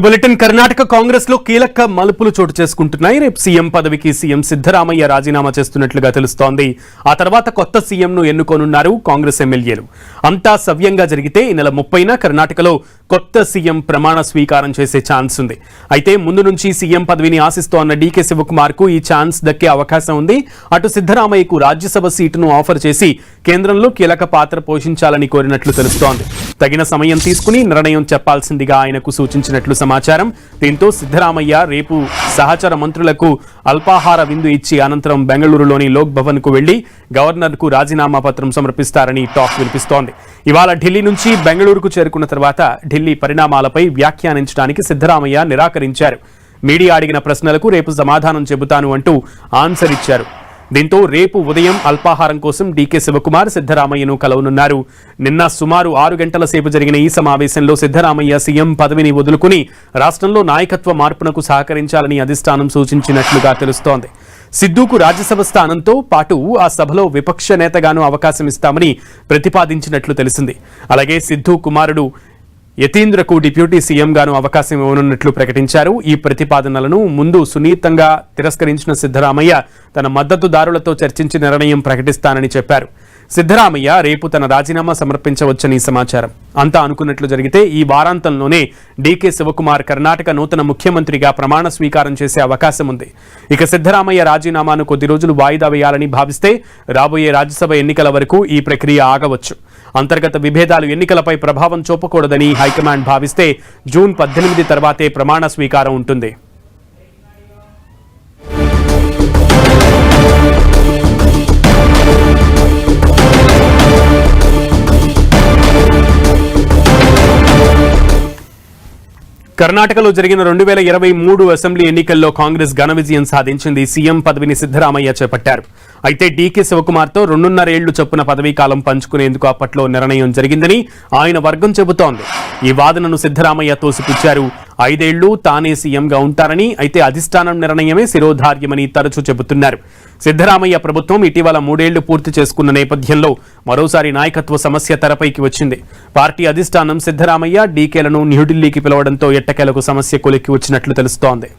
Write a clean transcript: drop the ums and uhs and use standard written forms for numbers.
Bulletin Karnataka Congress లో కీలక మలుపులు చోటు చేసుకుంటున్నాయి. రేపు సీఎం పదవికి సీఎం సిద్ధరామయ్య రాజీనామా చేస్తున్నట్లుగా తెలుస్తోంది. ఆ తర్వాత కొత్త సీఎంను ఎన్నుకోనున్నారు కాంగ్రెస్ ఎమ్మెల్యేలు. అంతా సవ్యంగా జరిగితే ఈ నెల 30న కర్ణాటకలో కొత్త సీఎం ప్రమాణ స్వీకారం చేసే ఛాన్స్ ఉంది. అయితే ముందు నుంచి సీఎం పదవిని ఆశిస్తోన్న డీకే శివకుమార్ కు ఈ ఛాన్స్ దక్కే అవకాశం ఉంది. అటు సిద్ధరామయ్యకు రాజ్యసభ సీటును ఆఫర్ చేసి కేంద్రంలో కీలక పాత్ర పోషించాలని కోరినట్లు తెలుస్తోంది. తగిన సమయం తీసుకుని నిర్ణయం చెప్పాల్సిందిగా ఆయనకు సూచించినట్లు సమాచారం. దీంతో సిద్ధరామయ్య రేపు సహచర మంత్రులకు అల్పాహార విందు ఇచ్చి అనంతరం బెంగళూరులోని లోక్ భవన్ కు వెళ్లి గవర్నర్ కు రాజీనామా పత్రం సమర్పిస్తారని టాక్ వినిపిస్తోంది. ఇవాళ ఢిల్లీ నుంచి బెంగళూరుకు చేరుకున్న తర్వాత ఢిల్లీ పరిణామాలపై వ్యాఖ్యానించడానికి సిద్ధరామయ్య నిరాకరించారు. మీడియా అడిగిన ప్రశ్నలకు రేపు సమాధానం చెబుతాను అంటూ ఆన్సర్ ఇచ్చారు. దీంతో రేపు ఉదయం అల్పాహారం కోసం డీకే శివకుమార్ సిద్ధరామయ్యను కలవనున్నారు. నిన్న సుమారు 6 గంటల సేపు జరిగిన ఈ సమావేశంలో సిద్ధరామయ్య సీఎం పదవిని వదులుకుని రాష్ట్రంలో నాయకత్వ మార్పునకు సహకరించాలని అధిష్టానం సూచించినట్లుగా తెలుస్తోంది. సిద్ధుకు రాజ్యసభ స్థానంతో పాటు ఆ సభలో విపక్ష నేతగాను అవకాశం ఇస్తామని ప్రతిపాదించినట్లు తెలిసింది. అలాగే సిద్ధు కుమారుడు యతీంద్రకు డిప్యూటీ సీఎంగాను అవకాశం ఇవ్వనున్నట్లు ప్రకటించారు. ఈ ప్రతిపాదనలను ముందు సున్నితంగా తిరస్కరించిన సిద్ధరామయ్య తన మద్దతుదారులతో చర్చించి నిర్ణయం ప్రకటిస్తానని చెప్పారు. సిద్ధరామయ్య రేపు తన రాజీనామా సమర్పించవచ్చని సమాచారం. అంతా అనుకున్నట్లు జరిగితే ఈ వారాంతంలోనే డీకే శివకుమార్ కర్ణాటక నూతన ముఖ్యమంత్రిగా ప్రమాణ స్వీకారం చేసే అవకాశం ఉంది. ఇక సిద్ధరామయ్య రాజీనామాను కొద్ది రోజులు వాయిదా వేయాలని భావిస్తే రాబోయే రాజ్యసభ ఎన్నికల వరకు ఈ ప్రక్రియ ఆగవచ్చు. అంతర్గత విభేదాలు ఎన్నికలపై ప్రభావం చూపకూడదని హైకమాండ్ భావిస్తే జూన్ 18 తర్వాతే ప్రమాణ స్వీకారం ఉంటుంది. కర్ణాటకలో జరిగిన 2023 అసెంబ్లీ ఎన్నికల్లో కాంగ్రెస్ ఘన విజయం సాధించింది. సీఎం పదవిని సిద్ధరామయ్య చేపట్టారు. అయితే డీకే శివకుమార్తో 2.5 ఏళ్లు చొప్పున పదవీ కాలం పంచుకునేందుకు అప్పట్లో నిర్ణయం జరిగిందని ఆయన వర్గం చెబుతోంది. ఈ వాదనను సిద్ధరామయ్య తోసిపుచ్చారు. 5 ఏళ్లు తానే సీఎంగా ఉంటారని, అయితే అధిష్టానం నిర్ణయమే శిరోధార్యమని తరచూ చెబుతున్నారు. సిద్ధరామయ్య ప్రభుత్వం ఇటీవల 3 ఏళ్లు పూర్తి చేసుకున్న నేపథ్యంలో మరోసారి నాయకత్వ సమస్య తెరపైకి వచ్చింది. పార్టీ అధిష్టానం సిద్ధరామయ్య, డీకేలను న్యూఢిల్లీకి పిలవడంతో ఎట్టకేలకు సమస్య కొలిక్కి వచ్చినట్లు తెలుస్తోంది.